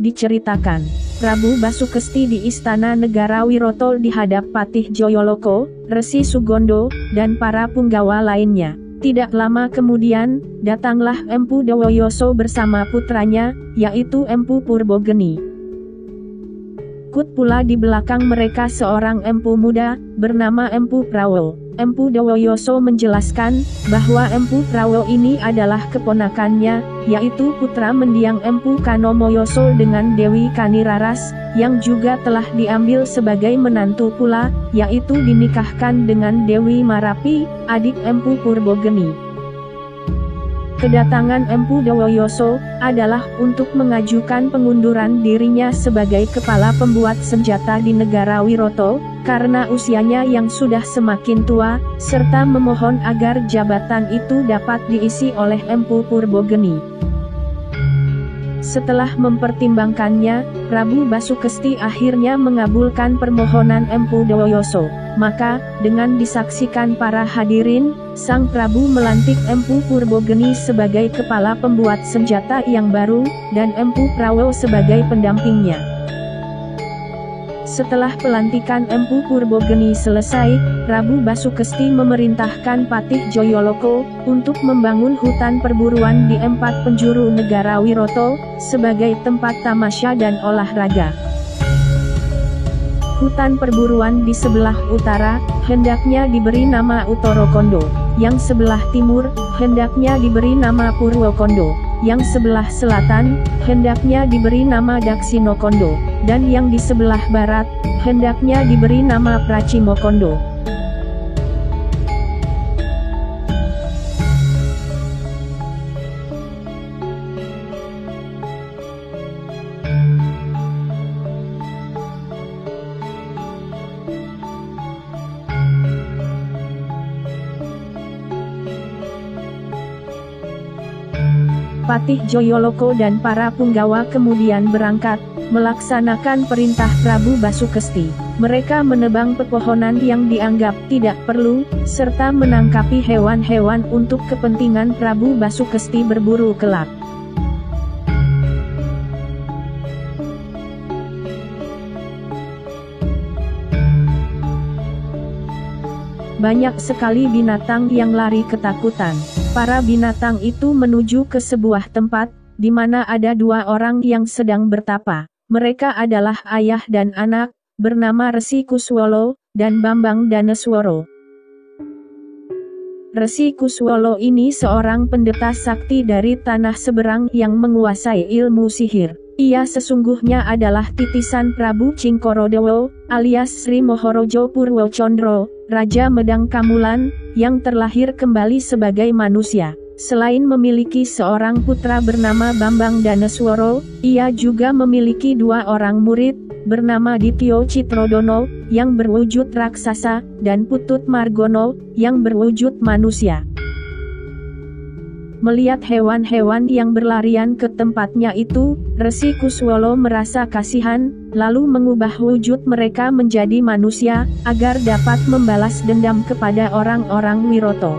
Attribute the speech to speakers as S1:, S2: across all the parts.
S1: Diceritakan, Prabu Basukesti di Istana Negara Wiroto dihadap Patih Jayaloko, Resi Sugondo, dan para punggawa lainnya. Tidak lama kemudian, datanglah Empu Dawayoso bersama putranya, yaitu Empu Purbogeni. Ikut pula di belakang mereka seorang empu muda, bernama Empu Prawo. Empu Dawayoso menjelaskan, bahwa Empu Prawo ini adalah keponakannya, yaitu putra mendiang Empu Kanomoyoso dengan Dewi Kaniraras, yang juga telah diambil sebagai menantu pula, yaitu dinikahkan dengan Dewi Marapi, adik Empu Purbogeni. Kedatangan Empu Dawayoso adalah untuk mengajukan pengunduran dirinya sebagai kepala pembuat senjata di negara Wiroto, karena usianya yang sudah semakin tua, serta memohon agar jabatan itu dapat diisi oleh Empu Purbogeni. Setelah mempertimbangkannya, Prabu Basukesti akhirnya mengabulkan permohonan Empu Dawayoso. Maka, dengan disaksikan para hadirin, Sang Prabu melantik Empu Purbogeni sebagai kepala pembuat senjata yang baru, dan Empu Prawo sebagai pendampingnya. Setelah pelantikan Empu Purbogeni selesai, Prabu Basukesti memerintahkan Patih Jayaloko untuk membangun hutan perburuan di 4 penjuru negara Wiroto, sebagai tempat tamasya dan olahraga. Hutan perburuan di sebelah utara, hendaknya diberi nama Utorokondo. Yang sebelah timur, hendaknya diberi nama Purwokondo. Yang sebelah selatan, hendaknya diberi nama Daksinokondo. Dan yang di sebelah barat, hendaknya diberi nama Pracimokondo. Patih Jayaloko dan para punggawa kemudian berangkat, melaksanakan perintah Prabu Basukesti. Mereka menebang pepohonan yang dianggap tidak perlu, serta menangkapi hewan-hewan untuk kepentingan Prabu Basukesti berburu kelak. Banyak sekali binatang yang lari ketakutan. Para binatang itu menuju ke sebuah tempat, di mana ada 2 orang yang sedang bertapa. Mereka adalah ayah dan anak, bernama Resi Kuswolo, dan Bambang Danesworo. Resi Kuswolo ini seorang pendeta sakti dari tanah seberang yang menguasai ilmu sihir. Ia sesungguhnya adalah titisan Prabu Cingkorodewo, alias Sri Mohorojo Purwocondro, Raja Medang Kamulan, yang terlahir kembali sebagai manusia. Selain memiliki seorang putra bernama Bambang Danesworo, ia juga memiliki 2 orang murid, bernama Dityo Citrodono, yang berwujud raksasa, dan Putut Margono, yang berwujud manusia. Melihat hewan-hewan yang berlarian ke tempatnya itu, Resi Kuswolo merasa kasihan, lalu mengubah wujud mereka menjadi manusia, agar dapat membalas dendam kepada orang-orang Wiroto.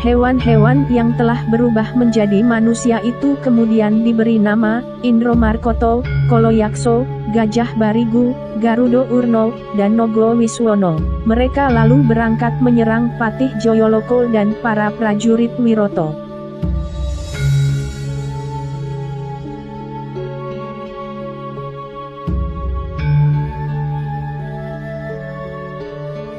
S1: Hewan-hewan yang telah berubah menjadi manusia itu kemudian diberi nama Indromarkoto, Koloyakso, Gajah Barigu, Garudo Urno, dan Nogo Wiswono. Mereka lalu berangkat menyerang Patih Jayaloko dan para prajurit Wiroto.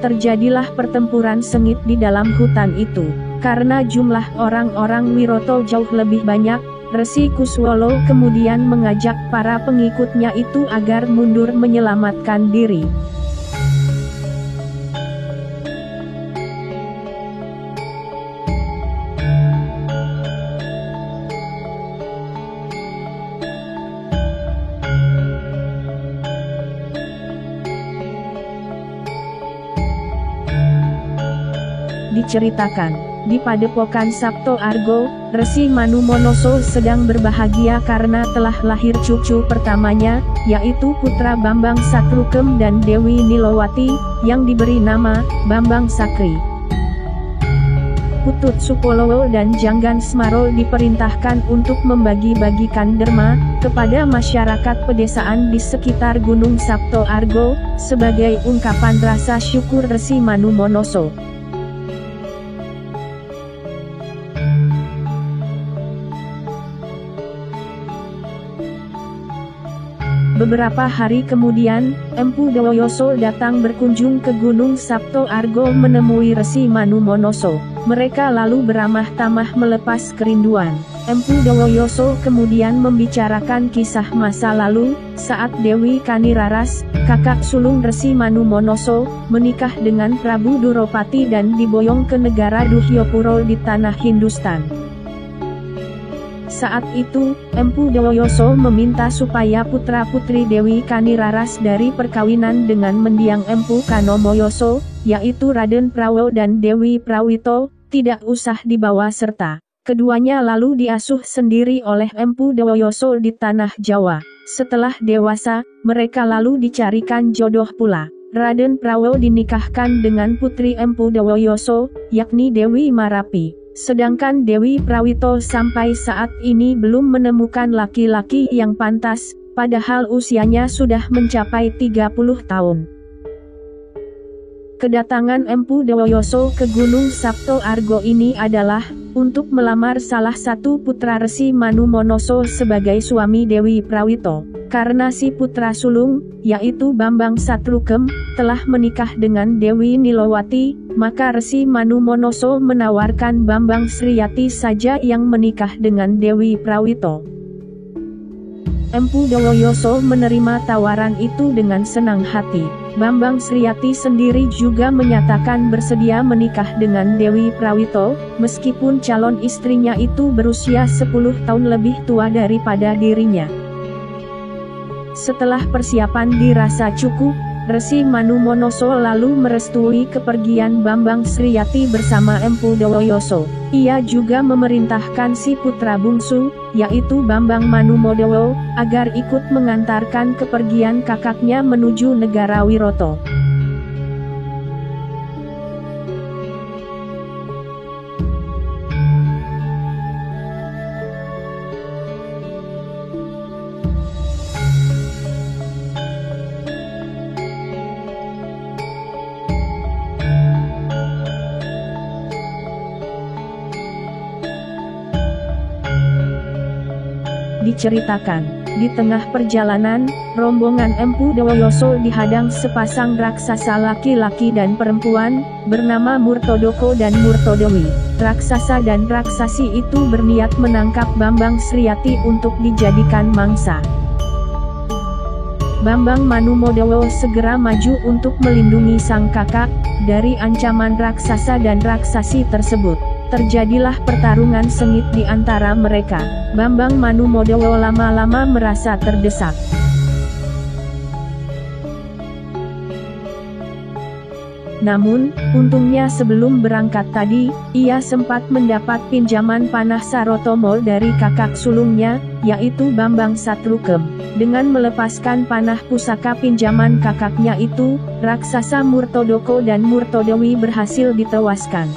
S1: Terjadilah pertempuran sengit di dalam hutan itu. Karena jumlah orang-orang Wiroto jauh lebih banyak, Resi Kuswolo kemudian mengajak para pengikutnya itu agar mundur menyelamatkan diri. Diceritakan, di Padepokan Sabto Argo, Resi Manumonoso sedang berbahagia karena telah lahir cucu pertamanya, yaitu putra Bambang Sakrukem dan Dewi Nilowati, yang diberi nama Bambang Sakri. Putut Supolowo dan Janggan Smaro diperintahkan untuk membagi-bagikan derma kepada masyarakat pedesaan di sekitar Gunung Sapto Argo, sebagai ungkapan rasa syukur Resi Manumonoso. Beberapa hari kemudian, Empu Dawoyoso datang berkunjung ke Gunung Sapto Argo menemui Resi Manumonoso. Mereka lalu beramah tamah melepas kerinduan. Empu Dawoyoso kemudian membicarakan kisah masa lalu, saat Dewi Kaniraras, kakak sulung Resi Manumonoso, menikah dengan Prabu Duropati dan diboyong ke negara Duhyopuro di tanah Hindustan. Saat itu, Empu Dawoyoso meminta supaya putra-putri Dewi Kaniraras dari perkawinan dengan mendiang Empu Kanomoyoso, yaitu Raden Prawo dan Dewi Prawito, tidak usah dibawa serta. Keduanya lalu diasuh sendiri oleh Empu Dawoyoso di tanah Jawa. Setelah dewasa, mereka lalu dicarikan jodoh pula. Raden Prawo dinikahkan dengan putri Empu Dawoyoso, yakni Dewi Marapi. Sedangkan Dewi Prawito sampai saat ini belum menemukan laki-laki yang pantas, padahal usianya sudah mencapai 30 tahun. Kedatangan Empu Dawoyoso ke Gunung Sapto Argo ini adalah untuk melamar salah satu putra Resi Manumonoso sebagai suami Dewi Prawito. Karena si putra sulung, yaitu Bambang Satrukem, telah menikah dengan Dewi Nilowati, maka Resi Manumonoso menawarkan Bambang Sriyati saja yang menikah dengan Dewi Prawito. Empu Dawoyoso menerima tawaran itu dengan senang hati. Bambang Sriyati sendiri juga menyatakan bersedia menikah dengan Dewi Prawito, meskipun calon istrinya itu berusia 10 tahun lebih tua daripada dirinya. Setelah persiapan dirasa cukup, Resi Manumonoso lalu merestui kepergian Bambang Sriyati bersama Empu Dawoyoso. Ia juga memerintahkan si putra bungsu, yaitu Bambang Manumodawo, agar ikut mengantarkan kepergian kakaknya menuju negara Wiroto. Diceritakan, di tengah perjalanan, rombongan Empu Dawoyoso dihadang sepasang raksasa laki-laki dan perempuan, bernama Murtodoko dan Murtodewi. Raksasa dan raksasi itu berniat menangkap Bambang Sriyati untuk dijadikan mangsa. Bambang Manumodawo segera maju untuk melindungi sang kakak dari ancaman raksasa dan raksasi tersebut. Terjadilah pertarungan sengit di antara mereka. Bambang Manumodawo lama-lama merasa terdesak. Namun, untungnya sebelum berangkat tadi, ia sempat mendapat pinjaman panah Sarotomo dari kakak sulungnya, yaitu Bambang Satrukem. Dengan melepaskan panah pusaka pinjaman kakaknya itu, raksasa Murtodoko dan Murtodewi berhasil ditewaskan.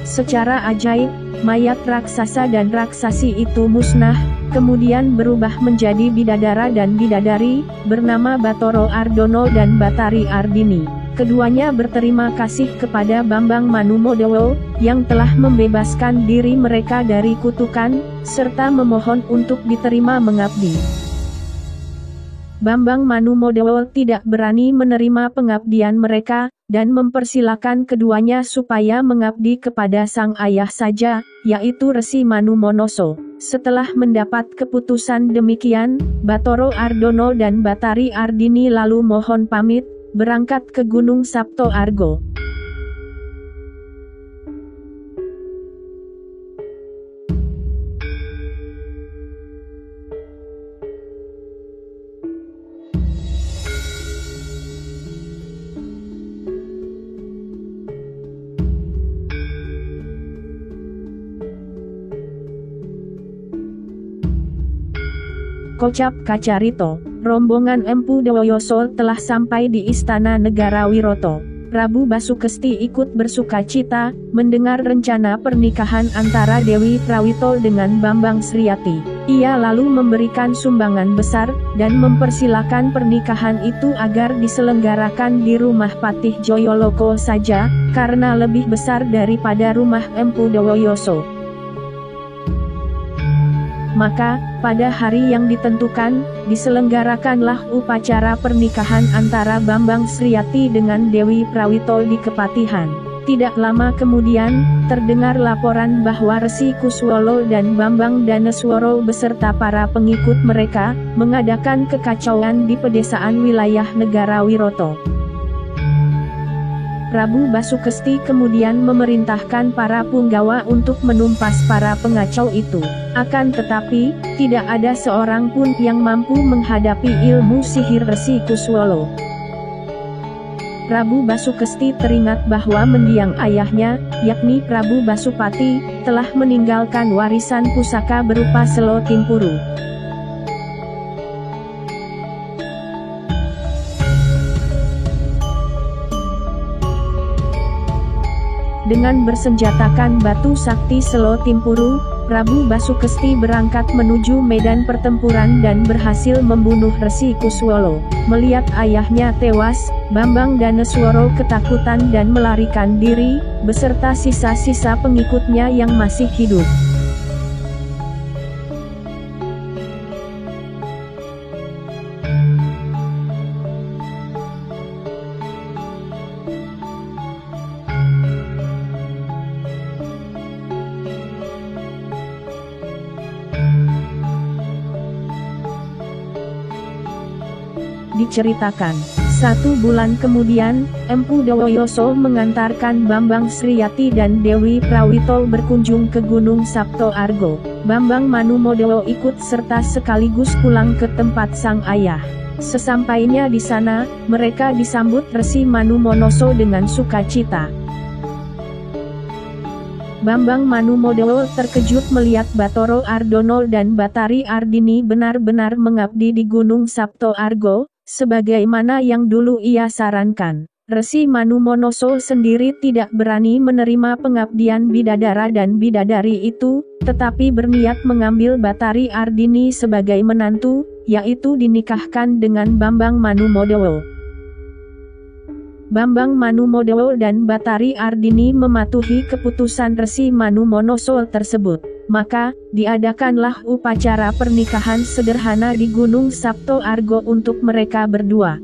S1: Secara ajaib, mayat raksasa dan raksasi itu musnah, kemudian berubah menjadi bidadara dan bidadari, bernama Batoro Ardono dan Batari Ardini. Keduanya berterima kasih kepada Bambang Manumodawo, yang telah membebaskan diri mereka dari kutukan, serta memohon untuk diterima mengabdi. Bambang Manumodawo tidak berani menerima pengabdian mereka, dan mempersilakan keduanya supaya mengabdi kepada sang ayah saja, yaitu Resi Manumonoso. Setelah mendapat keputusan demikian, Batoro Ardono dan Batari Ardini lalu mohon pamit, berangkat ke Gunung Sapto Argo. Kocap Kacarito, rombongan Empu Dawoyoso telah sampai di Istana Negara Wiroto. Prabu Basukesti ikut bersukacita mendengar rencana pernikahan antara Dewi Prawito dengan Bambang Sriyati. Ia lalu memberikan sumbangan besar dan mempersilakan pernikahan itu agar diselenggarakan di rumah Patih Joyoloko saja, karena lebih besar daripada rumah Empu Dawoyoso. Maka, pada hari yang ditentukan, diselenggarakanlah upacara pernikahan antara Bambang Sriyati dengan Dewi Prawito di Kepatihan. Tidak lama kemudian, terdengar laporan bahwa Resi Kuswolo dan Bambang Danesworo beserta para pengikut mereka, mengadakan kekacauan di pedesaan wilayah negara Wiroto. Prabu Basukesti kemudian memerintahkan para punggawa untuk menumpas para pengacau itu. Akan tetapi, tidak ada seorang pun yang mampu menghadapi ilmu sihir Resi Kuswolo. Prabu Basukesti teringat bahwa mendiang ayahnya, yakni Prabu Basupati, telah meninggalkan warisan pusaka berupa Selo Timpuru. Dengan bersenjatakan batu sakti Selo Timpuru, Prabu Basukesti berangkat menuju medan pertempuran dan berhasil membunuh Resi Kuswolo. Melihat ayahnya tewas, Bambang Danesworo ketakutan dan melarikan diri, beserta sisa-sisa pengikutnya yang masih hidup. Diceritakan, 1 bulan kemudian, Empu Dawoyoso mengantarkan Bambang Sriyati dan Dewi Prawito berkunjung ke Gunung Sabto Argo. Bambang Manumodewo ikut serta sekaligus pulang ke tempat sang ayah. Sesampainya di sana, mereka disambut Resi Manumonoso dengan sukacita. Bambang Manumodewo terkejut melihat Batoro Ardono dan Batari Ardini benar-benar mengabdi di Gunung Sabto Argo, sebagaimana yang dulu ia sarankan. Resi Manumonoso sendiri tidak berani menerima pengabdian bidadara dan bidadari itu, tetapi berniat mengambil Batari Ardini sebagai menantu, yaitu dinikahkan dengan Bambang Manumodewo. Bambang Manumodewo dan Batari Ardini mematuhi keputusan Resi Manumonoso tersebut. Maka, diadakanlah upacara pernikahan sederhana di Gunung Sabto Argo untuk mereka berdua.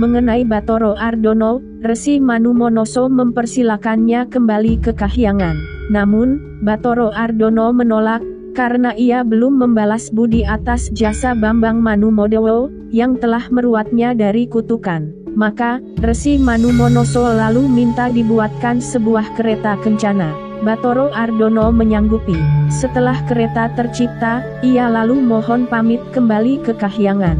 S1: Mengenai Batoro Ardono, Resi Manumonoso mempersilakannya kembali ke Kahyangan. Namun, Batoro Ardono menolak, karena ia belum membalas budi atas jasa Bambang Manumodewo, yang telah meruatnya dari kutukan. Maka, Resi Manumonoso lalu minta dibuatkan sebuah kereta kencana. Batoro Ardono menyanggupi. Setelah kereta tercipta, ia lalu mohon pamit kembali ke Kahyangan.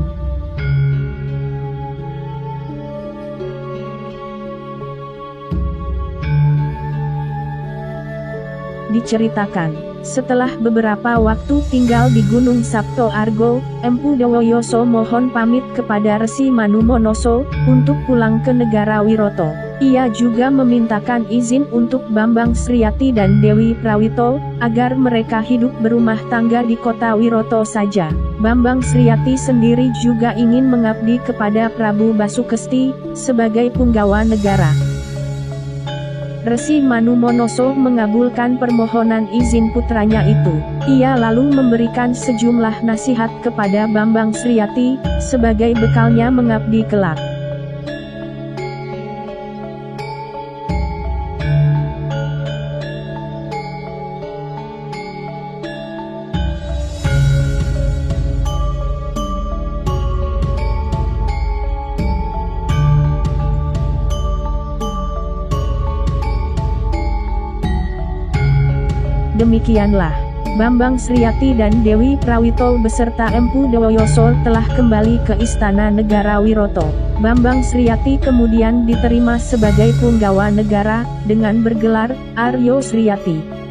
S1: Diceritakan, setelah beberapa waktu tinggal di Gunung Sabto Argo, Empu Dawoyoso mohon pamit kepada Resi Manumonoso, untuk pulang ke negara Wiroto. Ia juga memintakan izin untuk Bambang Sriyati dan Dewi Prawito, agar mereka hidup berumah tangga di kota Wiroto saja. Bambang Sriyati sendiri juga ingin mengabdi kepada Prabu Basukesti, sebagai punggawa negara. Resi Manumonoso mengabulkan permohonan izin putranya itu. Ia lalu memberikan sejumlah nasihat kepada Bambang Sriyati, sebagai bekalnya mengabdi kelak. Demikianlah, Bambang Sriyati dan Dewi Prawito beserta Empu Dawoyoso telah kembali ke istana negara Wiroto. Bambang Sriyati kemudian diterima sebagai punggawa negara, dengan bergelar Aryo Sriyati.